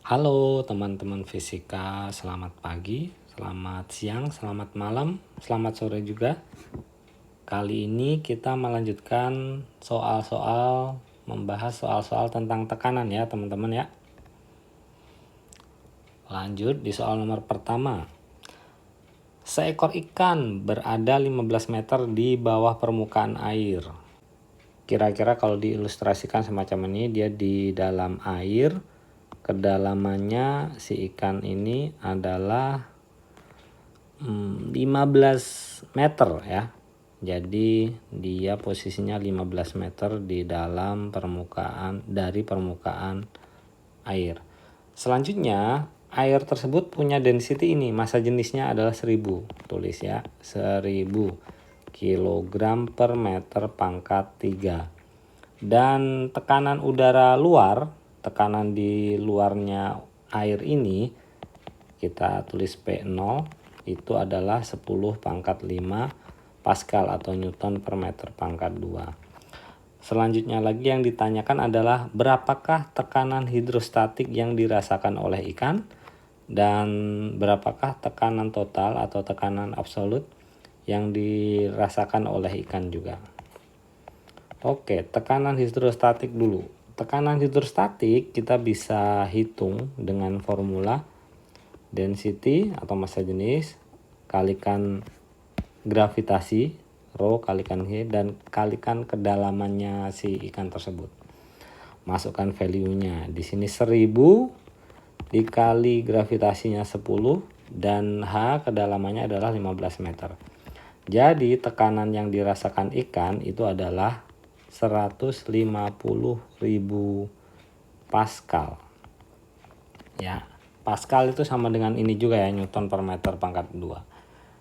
Halo teman-teman fisika, selamat pagi, selamat siang, selamat malam, selamat sore juga. Kali ini kita melanjutkan membahas soal-soal tentang tekanan ya teman-teman ya. Lanjut di soal nomor pertama. Seekor ikan berada 15 meter di bawah permukaan air. Kira-kira kalau diilustrasikan semacam ini, dia di dalam air, kedalamannya si ikan ini adalah 15 meter ya. Jadi dia posisinya 15 meter di dalam dari permukaan air. Selanjutnya, air tersebut punya density ini, massa jenisnya adalah 1000. Tulis ya, 1000 kilogram per meter pangkat 3. Dan tekanan udara luar, tekanan di luarnya air ini, kita tulis P0, itu adalah 10 pangkat 5 Pascal atau Newton per meter pangkat 2. Selanjutnya lagi yang ditanyakan adalah berapakah tekanan hidrostatik yang dirasakan oleh ikan dan berapakah tekanan total atau tekanan absolut yang dirasakan oleh ikan juga. Oke, tekanan hidrostatik dulu. Tekanan hidrostatik kita bisa hitung dengan formula density atau massa jenis kalikan gravitasi rho kalikan G dan kalikan kedalamannya si ikan tersebut. Masukkan value-nya. Di sini 1000 dikali gravitasinya 10 dan H kedalamannya adalah 15 meter. Jadi tekanan yang dirasakan ikan itu adalah 150.000 Pascal. Ya, Pascal itu sama dengan ini juga ya, Newton per meter pangkat 2.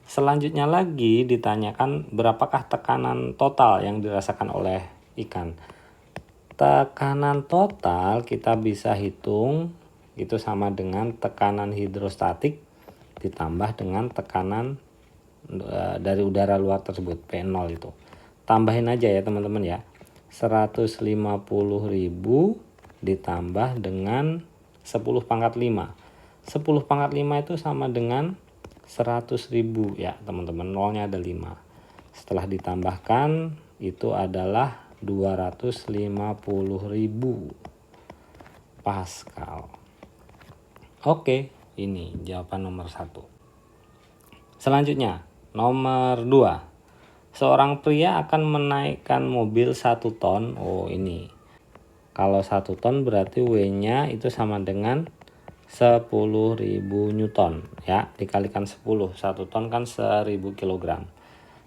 Selanjutnya lagi ditanyakan berapakah tekanan total yang dirasakan oleh ikan. Tekanan total kita bisa hitung itu sama dengan tekanan hidrostatik ditambah dengan tekanan dari udara luar tersebut, P0 itu. Tambahin aja ya teman-teman ya. 150.000 ditambah dengan 10 pangkat 5. 10 pangkat 5 itu sama dengan 100.000 ya teman-teman, nolnya ada 5. Setelah ditambahkan itu adalah 250.000 Pascal. Oke, ini jawaban nomor 1. Selanjutnya, nomor 2. Seorang pria akan menaikkan mobil 1 ton. Oh ini, kalau 1 ton berarti W-nya itu sama dengan 10.000 Newton ya, dikalikan 10. 1 ton kan 1000 kg.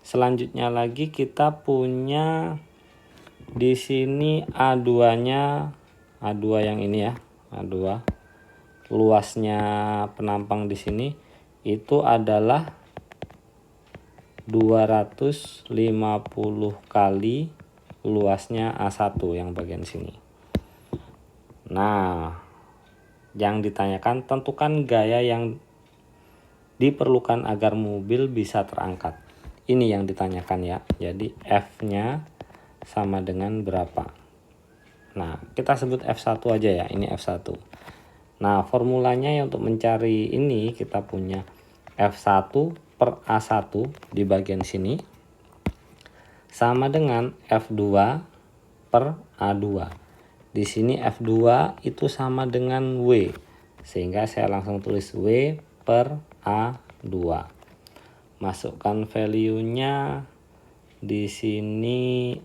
Selanjutnya lagi kita punya di sini A2-nya, A2 yang ini ya, A2. Luasnya penampang di sini itu adalah 250 kali luasnya A1 yang bagian sini. Nah, yang ditanyakan tentukan gaya yang diperlukan agar mobil bisa terangkat. Ini yang ditanyakan ya. Jadi F-nya sama dengan berapa? Nah, kita sebut F1 aja ya. Ini F1. Nah, formulanya ya untuk mencari ini kita punya F1 per A1 di bagian sini sama dengan F2 per A2. Di sini F2 itu sama dengan W. Sehingga saya langsung tulis W per A2. Masukkan value-nya. Di sini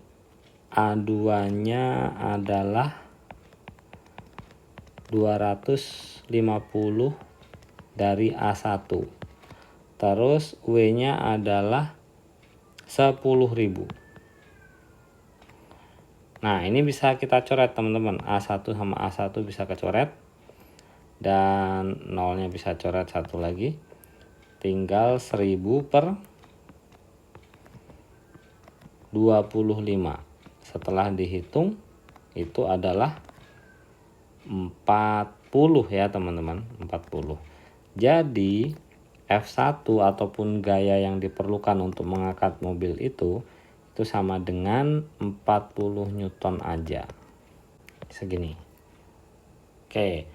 A2-nya adalah 250 dari A1. Terus W-nya adalah 10.000. Nah, ini bisa kita coret teman-teman. A1 sama A1 bisa kecoret. Dan nolnya bisa coret satu lagi. Tinggal 1000 per 25. Setelah dihitung itu adalah 40 ya teman-teman. 40. Jadi F1 ataupun gaya yang diperlukan untuk mengangkat mobil itu sama dengan 40 Newton aja. Segini. Oke.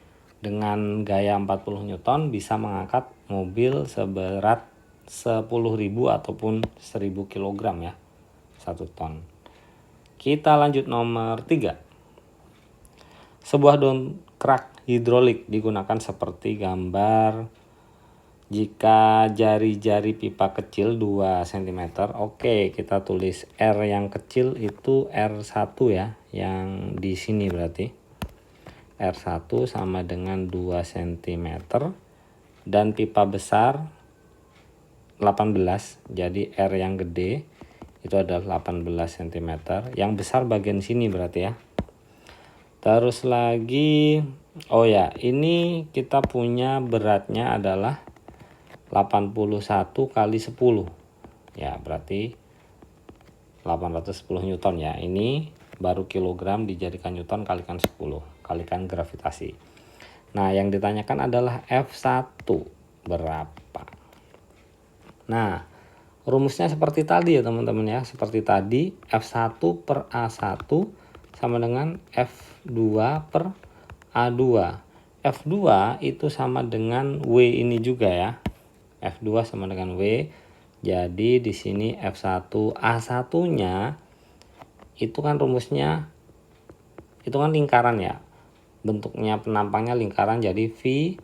dengan gaya 40 Newton bisa mengangkat mobil seberat 10.000 ataupun 1.000 kg ya, 1 ton. Kita lanjut nomor 3. Sebuah dongkrak hidrolik digunakan seperti gambar jika jari-jari pipa kecil 2 cm. Oke, kita tulis R yang kecil itu R1 ya, yang di sini berarti. R1 sama dengan 2 cm dan pipa besar 18. Jadi R yang gede itu adalah 18 cm. Yang besar bagian sini berarti ya. Terus lagi, oh ya, ini kita punya beratnya adalah 81 kali 10. Ya, berarti 810 Newton ya. Ini baru kilogram dijadikan Newton kalikan 10, kalikan gravitasi. Nah, yang ditanyakan adalah F1 berapa. Nah, rumusnya seperti tadi ya teman-teman ya. Seperti tadi, F1 per A1 sama dengan F2 per A2. F2 itu sama dengan W ini juga ya. F2 sama dengan W. Jadi di sini F1 A1-nya itu kan rumusnya itu kan lingkaran ya. Bentuknya penampangnya lingkaran, jadi V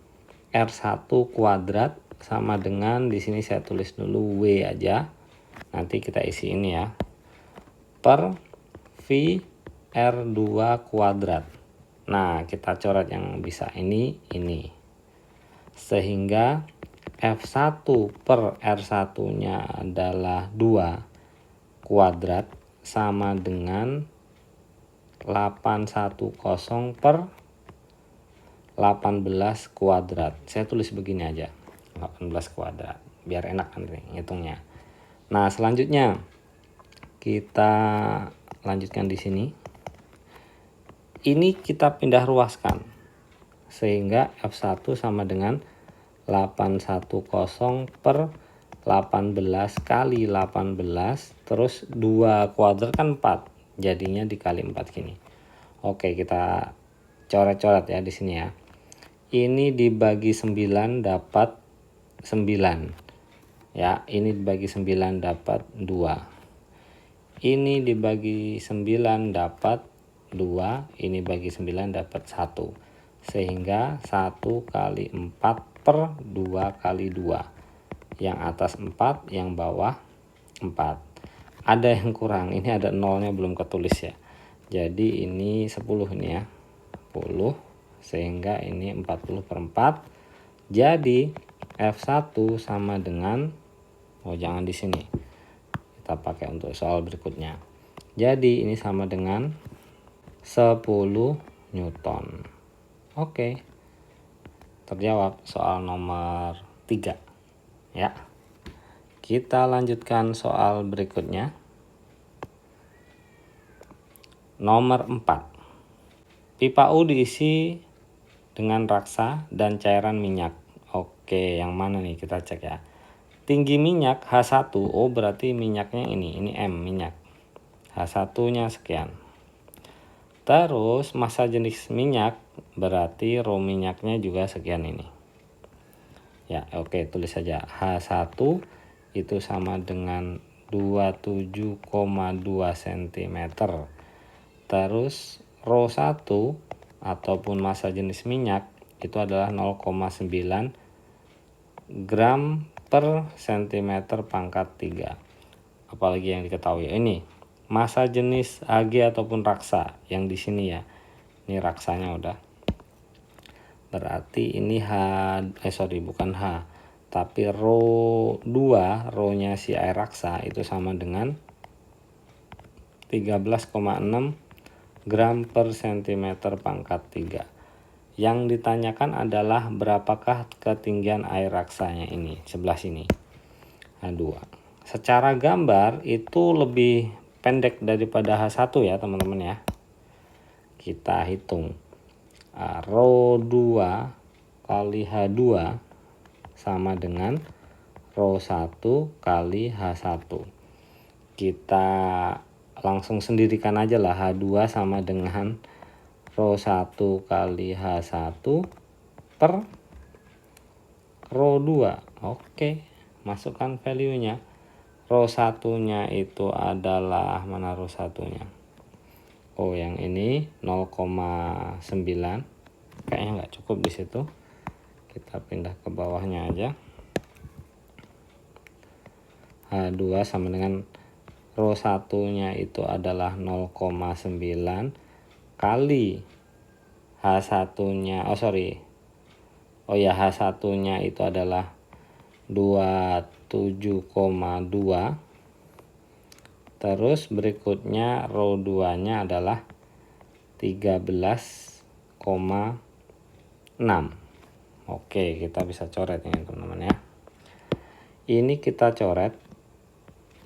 R1 kuadrat sama dengan, di sini saya tulis dulu W aja. Nanti kita isi ini ya. Per V R2 kuadrat. Nah, kita coret yang bisa ini. Sehingga F1 per R1-nya adalah 2 kuadrat sama dengan 810 per 18 kuadrat. Saya tulis begini aja, 18 kuadrat, biar enak nanti ngitungnya. Nah, selanjutnya kita lanjutkan di sini. Ini kita pindah ruaskan sehingga F1 sama dengan 810 per 18 kali 18 terus 2 kuadrat kan 4, jadinya dikali 4 gini. Oke, kita coret-coret ya di sini ya. Ini dibagi 9 dapat 9 ya, ini dibagi 9 dapat 2, ini dibagi 9 dapat 2, ini bagi 9 dapat 1, sehingga 1 kali 4 per 2 kali 2. Yang atas 4, yang bawah 4. Ada yang kurang, ini ada nolnya belum ketulis ya. Jadi ini 10 ini ya. 10, sehingga ini 40 per 4. Jadi F1 sama dengan, oh jangan di sini. Kita pakai untuk soal berikutnya. Jadi ini sama dengan 10 Newton. Oke. Terjawab soal nomor 3 ya. Kita lanjutkan soal berikutnya. Nomor 4. Pipa U diisi dengan raksa dan cairan minyak. Oke, yang mana nih, kita cek ya. Tinggi minyak H1O berarti minyaknya ini M minyak. H1-nya sekian. Terus massa jenis minyak berarti rho minyaknya juga sekian ini. Ya, oke, tulis saja H1 itu sama dengan 27,2 cm. Terus rho 1 ataupun massa jenis minyak itu adalah 0,9 gram per cm pangkat 3. Apalagi yang diketahui ini massa jenis Ag ataupun raksa yang di sini ya. Ini raksanya udah. Berarti ini bukan H, tapi rho 2, rho-nya si air raksa itu sama dengan 13,6 gram per cm pangkat 3. Yang ditanyakan adalah berapakah ketinggian air raksanya ini, sebelah sini. H2. Secara gambar itu lebih pendek daripada H1 ya teman-teman ya. Kita hitung. Rho 2 kali H2 sama dengan rho 1 kali H1. Kita langsung sendirikan aja lah, H2 sama dengan rho 1 kali H1 per row 2. Oke, masukkan value-nya. Row satunya itu adalah, mana row satunya? Oh, yang ini 0,9. Kayaknya nggak cukup di situ. Kita pindah ke bawahnya aja. H2 sama dengan row satunya itu adalah 0,9 kali H1-nya. Oh ya, H1-nya itu adalah 27,2. Terus berikutnya row 2-nya adalah 13,6. Oke, kita bisa coret ini teman-teman ya. Ini kita coret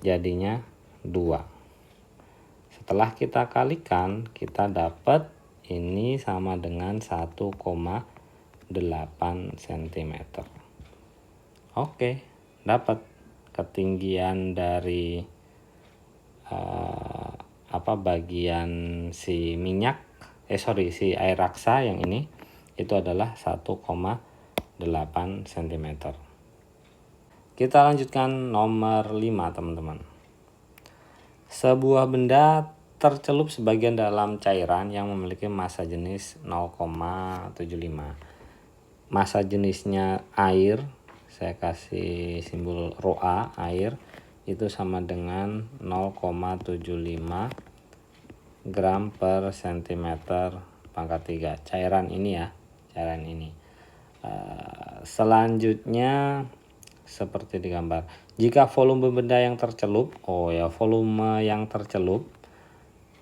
jadinya 2. Setelah kita kalikan, kita dapat ini sama dengan 1,8 cm. Oke, dapat ketinggian dari bagian si minyak, si air raksa yang ini itu adalah 1,8 cm. Kita lanjutkan nomor 5 teman-teman. Sebuah benda tercelup sebagian dalam cairan yang memiliki massa jenis 0,75. Massa jenisnya air, saya kasih simbol rho A, air, itu sama dengan 0,75 gram per centimeter pangkat 3. Cairan ini ya, cairan ini. Selanjutnya seperti di gambar. Jika volume benda yang tercelup,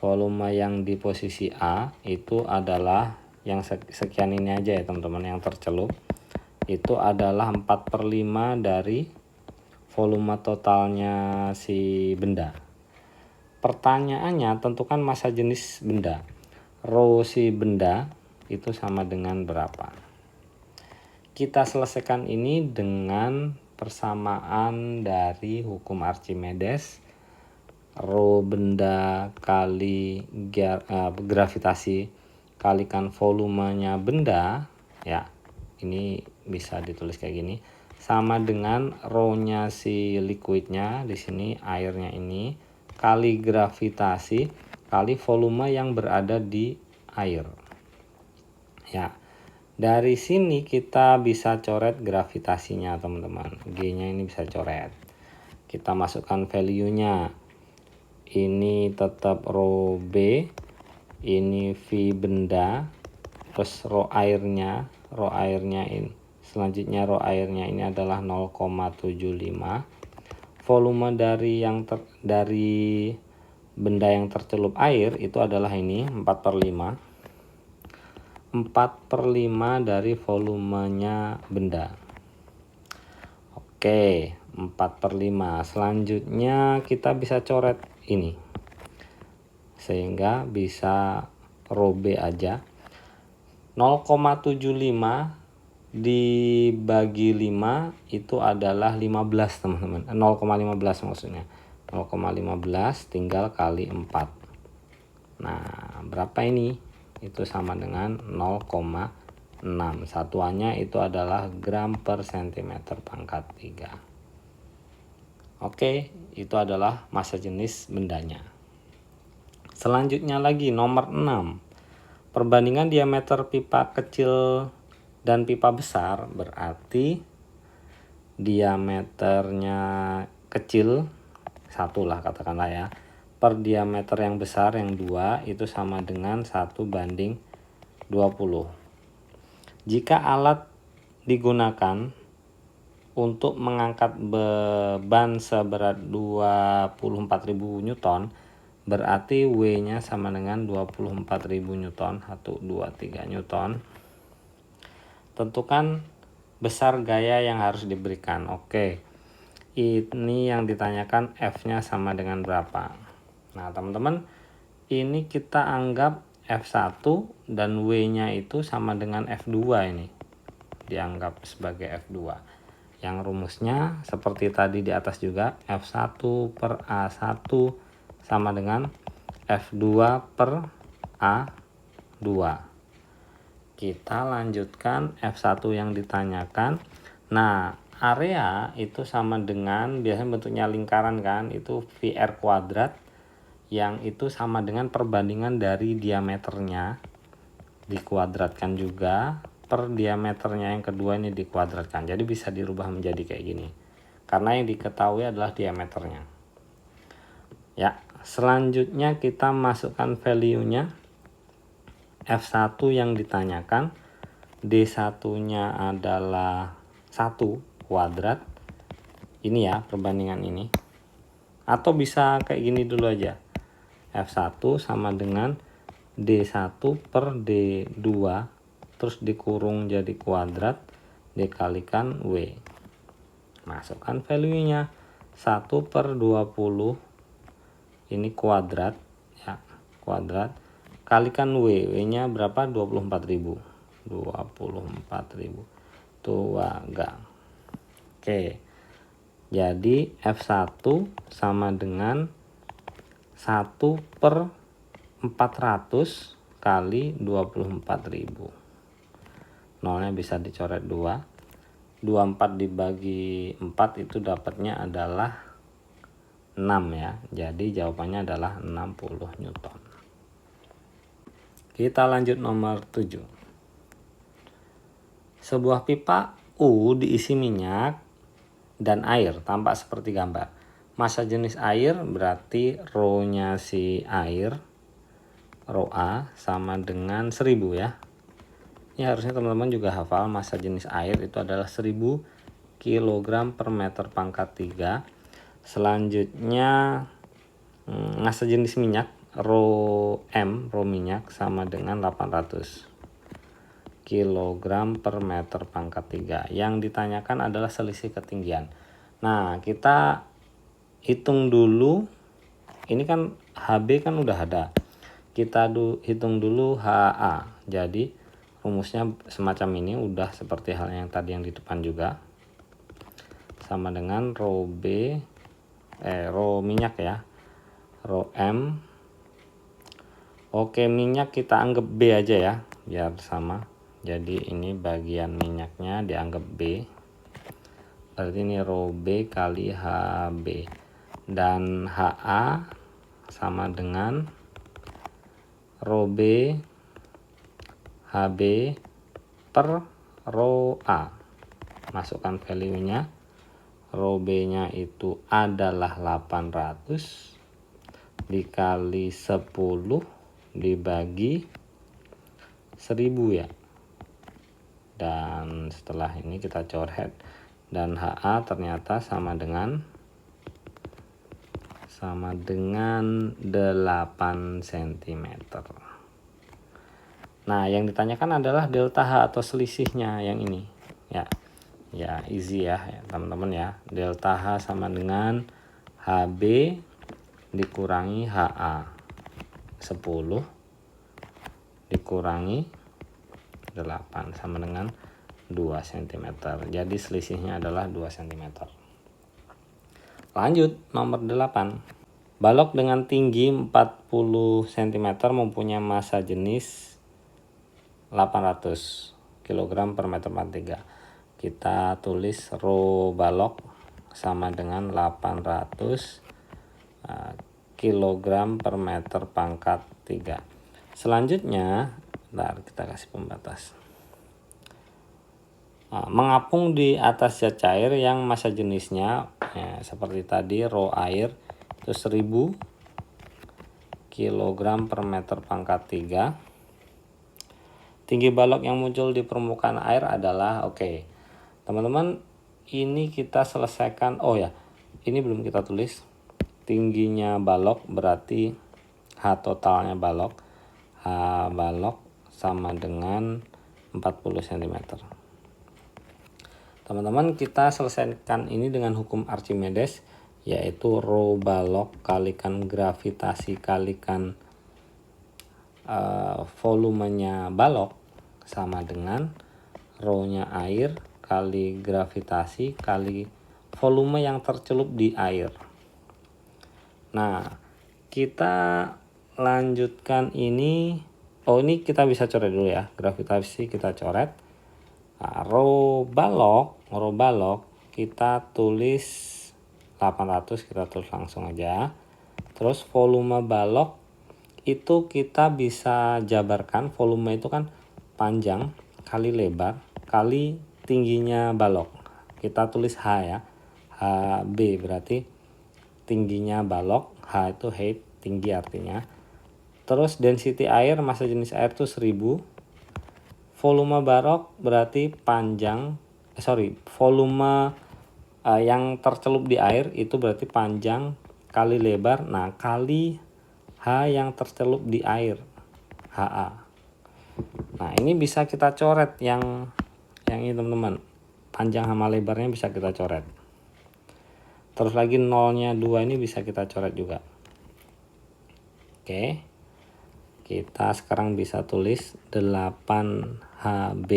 volume yang di posisi A itu adalah yang sekian ini aja ya teman-teman, yang tercelup itu adalah 4/5 dari volume totalnya si benda. Pertanyaannya, tentukan massa jenis benda. Rho si benda itu sama dengan berapa? Kita selesaikan ini dengan persamaan dari hukum Archimedes. Rho benda kali gravitasi kalikan volumenya benda, ya ini bisa ditulis kayak gini, sama dengan rho-nya si liquidnya, di sini airnya ini, kali gravitasi kali volume yang berada di air. Ya, dari sini kita bisa coret gravitasinya teman-teman. G-nya ini bisa coret. Kita masukkan value-nya. Ini tetap rho B, ini V benda, terus rho airnya ini. Selanjutnya rho airnya ini adalah 0,75. Volume dari benda yang tercelup air itu adalah ini 4/5. 4/5 dari volumenya benda. Oke, 4/5. Selanjutnya kita bisa coret ini, sehingga bisa rho B aja. 0,75 dibagi 5 itu adalah 15 teman-teman. 0,15 maksudnya. 0,15 tinggal kali 4. Nah, berapa ini? Itu sama dengan 0,6. Satuannya itu adalah gram per centimeter pangkat 3. Oke, itu adalah massa jenis bendanya. Selanjutnya lagi nomor 6. Perbandingan diameter pipa kecil dan pipa besar, berarti diameternya kecil 1 lah katakanlah ya, per diameter yang besar yang 2 itu sama dengan 1/20. Jika alat digunakan untuk mengangkat beban seberat 24.000 Newton, berarti W-nya sama dengan 24.000 Newton, 1, 2, 3 Newton. Tentukan besar gaya yang harus diberikan. Oke, ini yang ditanyakan F-nya sama dengan berapa. Nah teman-teman, ini kita anggap F1 dan W-nya itu sama dengan F2 ini. Dianggap sebagai F2. Yang rumusnya seperti tadi di atas juga, F1 per A1 sama dengan F2 per A2. Kita lanjutkan F1 yang ditanyakan. Nah, area itu sama dengan, biasanya bentuknya lingkaran kan, itu VR kuadrat, yang itu sama dengan perbandingan dari diameternya dikuadratkan juga per diameternya yang kedua ini dikuadratkan. Jadi bisa dirubah menjadi kayak gini. Karena yang diketahui adalah diameternya. Ya, selanjutnya kita masukkan value-nya. F1 yang ditanyakan, D1-nya adalah 1 kuadrat. Ini ya perbandingan ini. Atau bisa kayak gini dulu aja. F1 sama dengan D1 per D2 terus dikurung jadi kuadrat dikalikan W. Masukkan value-nya 1 per 20 ini kuadrat ya, kuadrat kalikan W. W-nya berapa? 24.000. 24.000 tua enggak. Oke. Jadi F1 sama dengan 1 per 400 kali 24.000. Nolnya bisa dicoret 2. 24 dibagi 4 itu dapatnya adalah 6 ya. Jadi jawabannya adalah 60 Newton. Kita lanjut nomor 7. Sebuah pipa U diisi minyak dan air, tampak seperti gambar. Massa jenis air berarti rho-nya si air, rho A sama dengan 1000 ya. Ini harusnya teman-teman juga hafal, massa jenis air itu adalah 1000 kg per meter pangkat 3. Selanjutnya massa jenis minyak, rho M, rho minyak sama dengan 800 kg per meter pangkat 3. Yang ditanyakan adalah selisih ketinggian. Nah, kita hitung dulu. Ini kan HB kan udah ada. Kita hitung dulu HA. Jadi rumusnya semacam ini, udah seperti hal yang tadi yang di depan juga. Sama dengan rho B, rho minyak ya, rho M. Oke, minyak kita anggap B aja ya, biar sama. Jadi ini bagian minyaknya dianggap B. Berarti ini rho B kali HB. Dan HA sama dengan rho B HB per rho A. Masukkan value-nya. Rho B-nya itu adalah 800 dikali 10 dibagi 1000 ya. Dan setelah ini kita coret. Dan HA ternyata sama dengan 8 cm. Nah, yang ditanyakan adalah delta H atau selisihnya yang ini. Ya easy ya teman-teman ya. Delta H sama dengan HB dikurangi HA. 10 dikurangi 8 sama dengan 2 cm. Jadi selisihnya adalah 2 cm. Lanjut nomor 8. Balok dengan tinggi 40 cm mempunyai massa jenis 800 kg per meter pangkat 3. Kita tulis rho balok sama dengan 800 kg per meter pangkat 3. Selanjutnya, kita kasih pembatas. Mengapung di atas zat cair yang massa jenisnya seperti tadi rho air itu 1000 kg per meter pangkat 3. Tinggi balok yang muncul di permukaan air adalah teman-teman, ini kita selesaikan. Ini belum kita tulis. Tingginya balok berarti H totalnya balok. H balok sama dengan 40 cm. Teman-teman, kita selesaikan ini dengan hukum Archimedes, yaitu rho balok kalikan gravitasi kalikan volumenya balok sama dengan rho-nya air kali gravitasi kali volume yang tercelup di air. Nah, kita lanjutkan ini Oh, ini kita bisa coret dulu ya. Gravitasi kita coret. Nah, rho balok kita tulis 800, kita tulis langsung aja. Terus volume balok itu kita bisa jabarkan, volume itu kan panjang kali lebar kali tingginya balok. Kita tulis H ya. HB berarti tingginya balok, H itu height, tinggi artinya. Terus density air, massa jenis air itu 1000. Volume balok berarti volume yang tercelup di air itu berarti panjang kali lebar, nah kali H yang tercelup di air, HA. Nah ini bisa kita coret yang ini teman-teman, panjang sama lebarnya bisa kita coret. Terus lagi nolnya 2 ini bisa kita coret juga. Oke, kita sekarang bisa tulis 8HB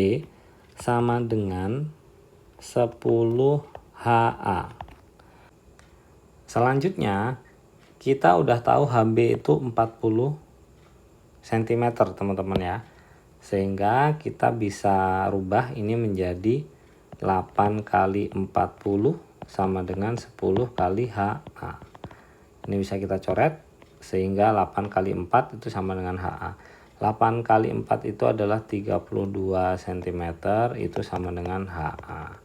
sama dengan 10HA. Selanjutnya kita udah tahu HB itu 40 cm teman-teman ya. Sehingga kita bisa rubah ini menjadi 8 kali 40 sama dengan 10 kali HA. Ini bisa kita coret sehingga 8 kali 4 itu sama dengan HA. 8 kali 4 itu adalah 32 cm, itu sama dengan HA.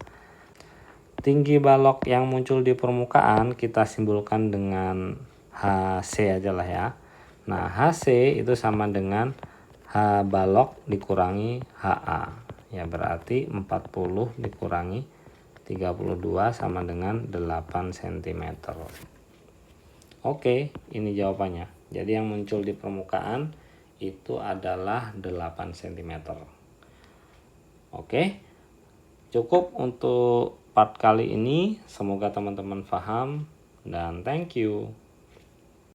Tinggi balok yang muncul di permukaan kita simbolkan dengan HC aja lah ya. Nah HC itu sama dengan H balok dikurangi HA. Ya berarti 40 dikurangi 32 sama dengan 8 cm. Oke, ini jawabannya. Jadi yang muncul di permukaan itu adalah 8 cm. Oke, cukup untuk part kali ini. Semoga teman-teman paham dan thank you.